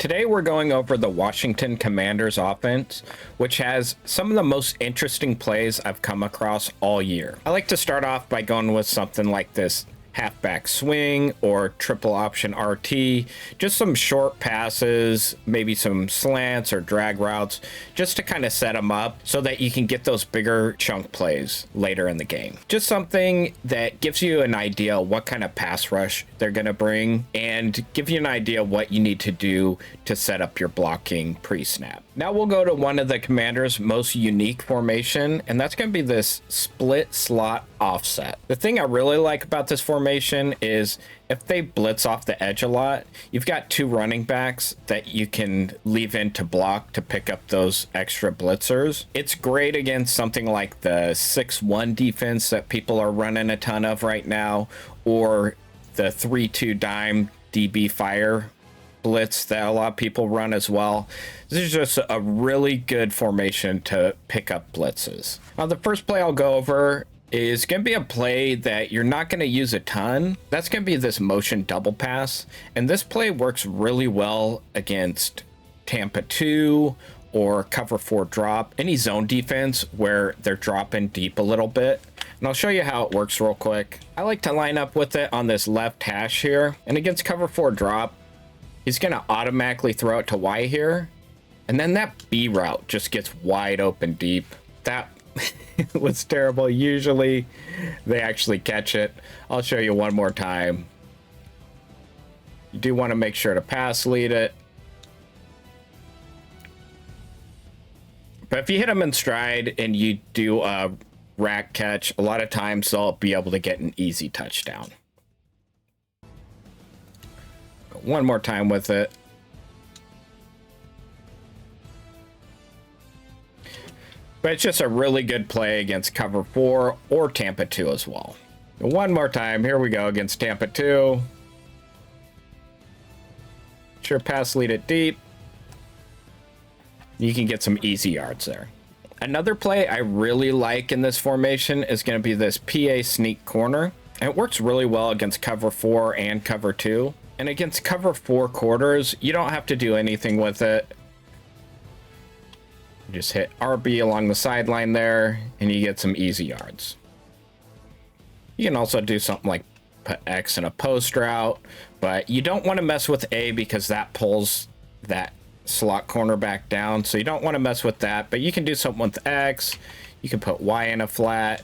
Today we're going over the Washington Commanders offense, which has some of the most interesting plays I've come across all year. I like to start off by going with something like this halfback swing or triple option RT, just some short passes, maybe some slants or drag routes, just to kind of set them up so that you can get those bigger chunk plays later in the game. Just something that gives you an idea what kind of pass rush they're going to bring and give you an idea what you need to do to set up your blocking pre-snap. Now we'll go to one of the Commanders' most unique formation, and that's going to be this split slot offset. The thing I really like about this formation is if they blitz off the edge a lot, you've got two running backs that you can leave in to block to pick up those extra blitzers. It's great against something like the 6-1 defense that people are running a ton of right now, or the 3-2 dime DB fire blitz that a lot of people run as well. This is just a really good formation to pick up blitzes. Now the first play I'll go over is going to be a play that you're not going to use a ton. That's going to be this motion double pass, and this play works really well against Tampa 2 or cover 4 drop, any zone defense where they're dropping deep a little bit. And I'll show you how it works real quick. I like to line up with it on this left hash here, and against cover 4 drop, he's going to automatically throw it to Y here, and then that B route just gets wide open deep. That was terrible. Usually they actually catch it. I'll show you one more time. You do want to make sure to pass lead it. But if you hit them in stride and you do a rack catch, a lot of times they'll be able to get an easy touchdown. One more time with it. But it's just a really good play against cover 4 or Tampa 2 as well. One more time. Here we go against Tampa 2. Sure, pass lead it deep. You can get some easy yards there. Another play I really like in this formation is going to be this PA sneak corner. And it works really well against cover 4 and cover 2. And against cover 4 quarters, you don't have to do anything with it. You just hit RB along the sideline there, and you get some easy yards. You can also do something like put X in a post route, but you don't want to mess with A because that pulls that slot cornerback down, so you don't want to mess with that. But you can do something with X. You can put Y in a flat,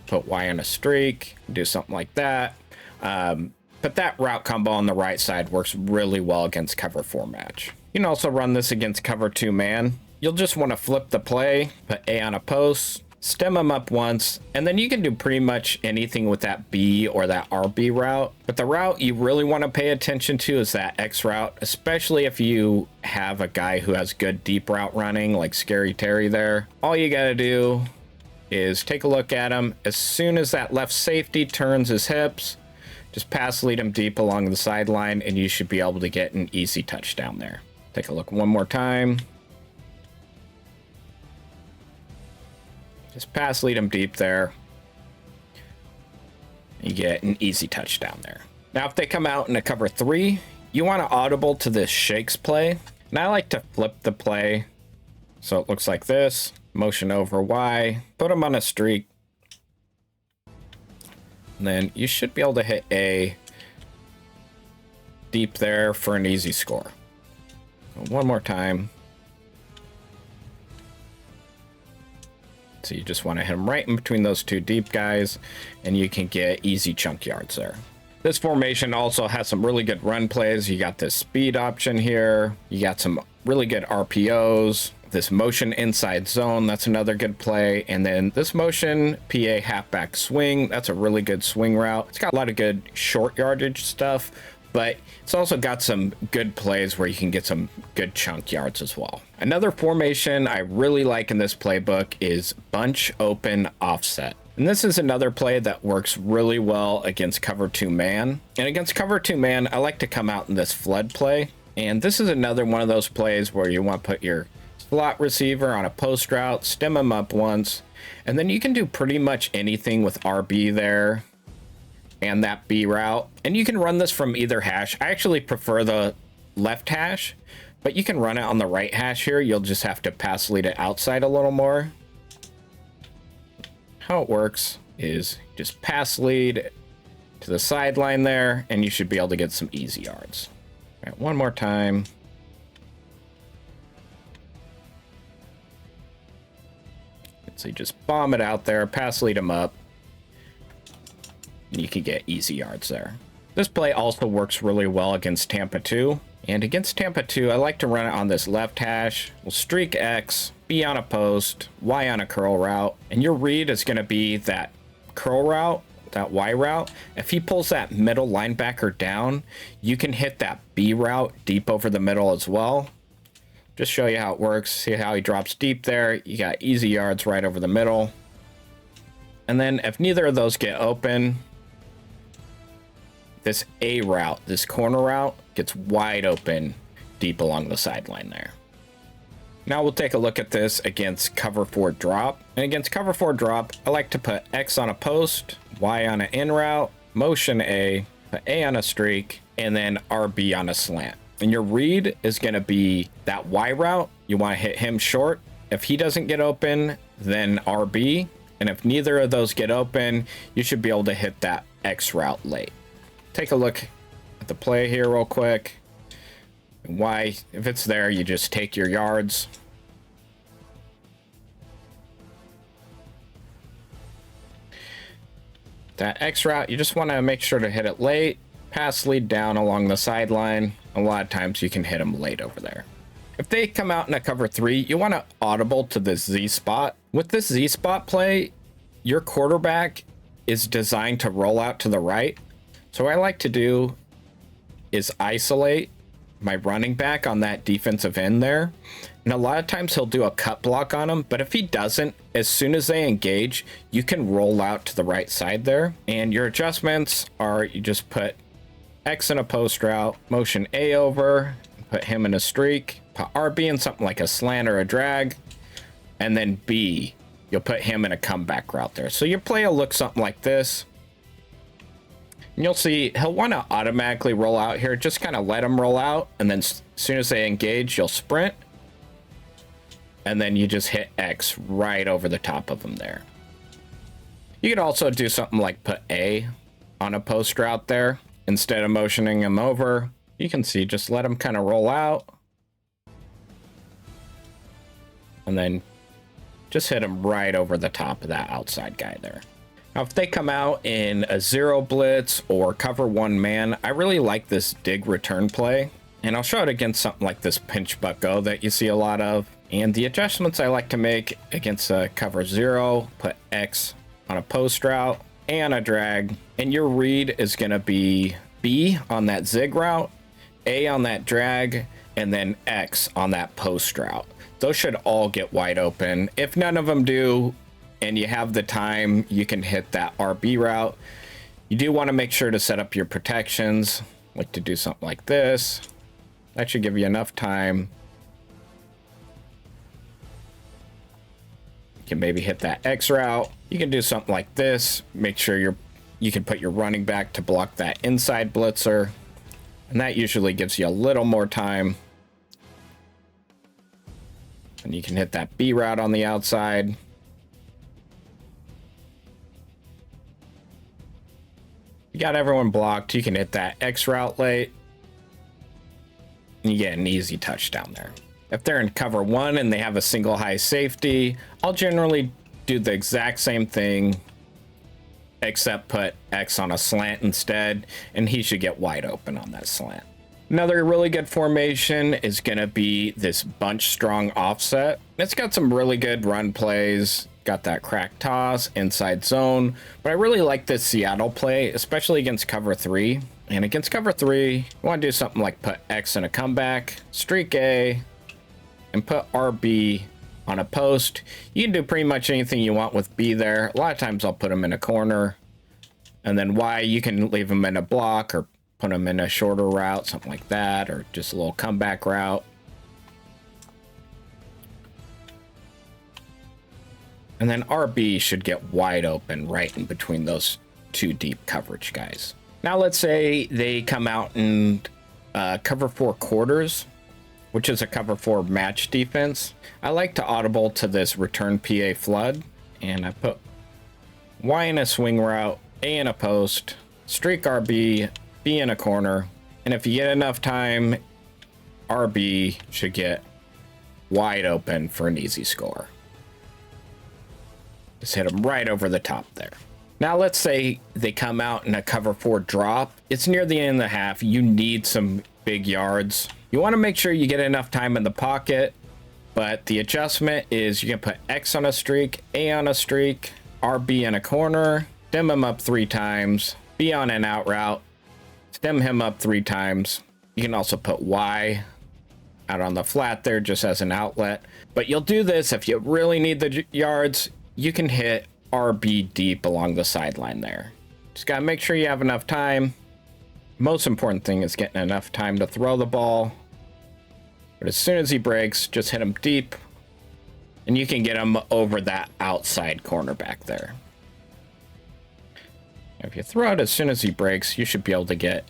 put Y in a streak, do something like that. But that route combo on the right side works really well against cover 4 match. You can also run this against cover 2 man. You'll just want to flip the play, put A on a post, stem them up once, and then you can do pretty much anything with that B or that RB route. But the route you really want to pay attention to is that X route, especially if you have a guy who has good deep route running like Scary Terry there. All you got to do is take a look at him. As soon as that left safety turns his hips, just pass lead him deep along the sideline, and you should be able to get an easy touchdown there. Take a look one more time. Just pass lead him deep there. You get an easy touchdown there. Now, if they come out in a cover 3, you want to audible to this shakes play. And I like to flip the play so it looks like this. Motion over Y. Put him on a streak. And then you should be able to hit A deep there for an easy score. One more time. So you just want to hit them right in between those two deep guys, and you can get easy chunk yards there. This formation also has some really good run plays. You got this speed option here. You got some really good RPOs. This motion inside zone, that's another good play. And then this motion PA halfback swing, that's a really good swing route. It's got a lot of good short yardage stuff, but it's also got some good plays where you can get some good chunk yards as well. Another formation I really like in this playbook is bunch open offset. And this is another play that works really well against cover 2 man. And against cover 2 man, I like to come out in this flood play. And this is another one of those plays where you want to put your slot receiver on a post route, stem him up once, and then you can do pretty much anything with RB there and that B route. And you can run this from either hash. I actually prefer the left hash but you can run it on the right hash here. You'll just have to pass lead it outside a little more. How it works is just pass lead to the sideline there, and you should be able to get some easy yards. All right, one more time. So you just bomb it out there, pass lead them up, and you can get easy yards there. This play also works really well against Tampa 2. And against Tampa 2, I like to run it on this left hash. We'll streak X, B on a post, Y on a curl route. And your read is going to be that curl route, that Y route. If he pulls that middle linebacker down, you can hit that B route deep over the middle as well. Just show you how it works. See how he drops deep there. You got easy yards right over the middle. And then if neither of those get open, this A route, this corner route, gets wide open deep along the sideline there. Now we'll take a look at this against cover 4 drop. And against cover 4 drop, I like to put X on a post, Y on an in route, motion A, put A on a streak, and then RB on a slant. And your read is going to be that Y route. You want to hit him short. If he doesn't get open, then RB. And if neither of those get open, you should be able to hit that X route late. Take a look at the play here real quick. Y, if it's there, you just take your yards. That X route, you just want to make sure to hit it late. Pass lead down along the sideline. A lot of times you can hit them late over there. If they come out in a cover 3, you want to audible to this Z spot. With this Z spot play, your quarterback is designed to roll out to the right. So what I like to do is isolate my running back on that defensive end there. And a lot of times he'll do a cut block on him, but if he doesn't, as soon as they engage, you can roll out to the right side there. And your adjustments are, you just put X in a post route, motion A over, put him in a streak, put RB in something like a slant or a drag, and then B, you'll put him in a comeback route there. So your play will look something like this. And you'll see he'll want to automatically roll out here. Just kind of let him roll out, and then as soon as they engage, you'll sprint. And then you just hit X right over the top of him there. You could also do something like put A on a post route there. Instead of motioning him over, you can see, just let him kind of roll out. And then just hit him right over the top of that outside guy there. Now, if they come out in a 0 blitz or cover 1 man, I really like this dig return play. And I'll show it against something like this pinch buck go that you see a lot of. And the adjustments I like to make against a cover 0, put X on a post route and a drag. And your read is going to be B on that zig route, A on that drag, and then X on that post route. Those should all get wide open. If none of them do, and you have the time, you can hit that RB route. You do want to make sure to set up your protections, like to do something like this. That should give you enough time. You can maybe hit that X route. You can do something like this. Make sure you can put your running back to block that inside blitzer. And that usually gives you a little more time. And you can hit that B route on the outside. You got everyone blocked. You can hit that X route late. And you get an easy touchdown there. If they're in cover 1 and they have a single high safety, I'll generally do the exact same thing, except put X on a slant instead, and he should get wide open on that slant. Another really good formation is going to be this bunch strong offset. It's got some really good run plays, got that crack toss, inside zone, but I really like this Seattle play, especially against cover 3. And against cover 3, you want to do something like put X in a comeback, streak A, and put RB on a post. You can do pretty much anything you want with B there. A lot of times I'll put them in a corner. And then Y, you can leave them in a block or put them in a shorter route, something like that, or just a little comeback route. And then RB should get wide open right in between those 2 deep coverage guys. Now let's say they come out in cover 4 quarters. which is a cover 4 match defense. I like to audible to this return PA flood, and I put Y in a swing route, A in a post, streak RB, B in a corner, and if you get enough time, RB should get wide open for an easy score. Just hit them right over the top there. Now let's say they come out in a cover 4 drop. It's near the end of the half. You need some big yards. You want to make sure you get enough time in the pocket, but the adjustment is you can put X on a streak, A on a streak, RB in a corner, stem him up 3 times, B on an out route, stem him up 3 times. You can also put Y out on the flat there just as an outlet. But you'll do this if you really need the yards. You can hit RB deep along the sideline there. Just gotta make sure you have enough time. Most important thing is getting enough time to throw the ball. But as soon as he breaks, just hit him deep, and you can get him over that outside cornerback there. If you throw it as soon as he breaks, you should be able to get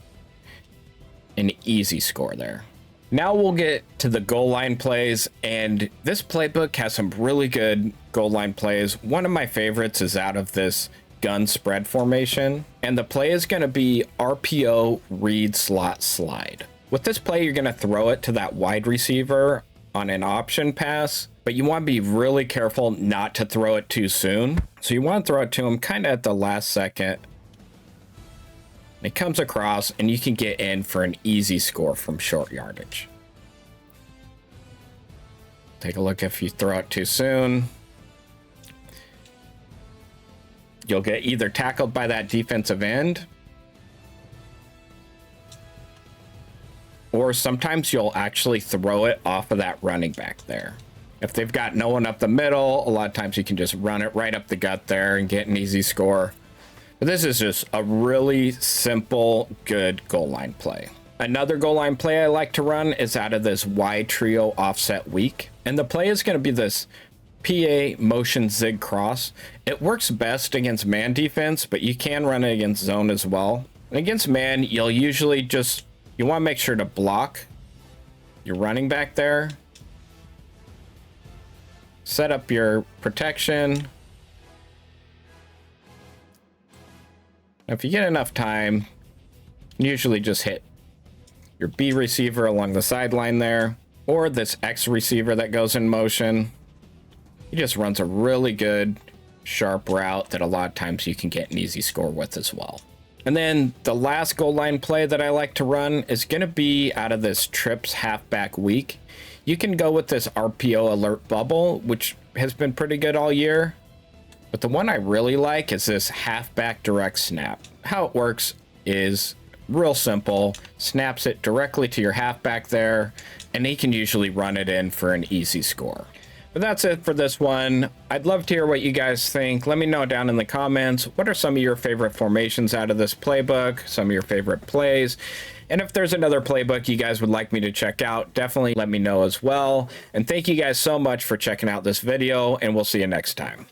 an easy score there. Now we'll get to the goal line plays, and this playbook has some really good goal line plays. One of my favorites is out of this gun spread formation, and the play is going to be RPO read slot slide. With this play, you're going to throw it to that wide receiver on an option pass, but you want to be really careful not to throw it too soon. So you want to throw it to him kind of at the last second. It comes across, and you can get in for an easy score from short yardage. Take a look if you throw it too soon. You'll get either tackled by that defensive end, or sometimes you'll actually throw it off of that running back there. If they've got no one up the middle, a lot of times you can just run it right up the gut there and get an easy score. But this is just a really simple, good goal line play. Another goal line play I like to run is out of this Y trio offset weak. And the play is going to be this PA motion zig cross. It works best against man defense, but you can run it against zone as well. And against man, you'll usually just, you want to make sure to block your running back there. Set up your protection. If you get enough time, usually just hit your B receiver along the sideline there, or this X receiver that goes in motion. He just runs a really good, sharp route that a lot of times you can get an easy score with as well. And then the last goal line play that I like to run is going to be out of this trips halfback week. You can go with this RPO alert bubble, which has been pretty good all year. But the one I really like is this halfback direct snap. How it works is real simple. Snaps it directly to your halfback there, and he can usually run it in for an easy score. But that's it for this one. I'd love to hear what you guys think. Let me know down in the comments. What are some of your favorite formations out of this playbook? Some of your favorite plays? And if there's another playbook you guys would like me to check out, definitely let me know as well. And thank you guys so much for checking out this video, and we'll see you next time.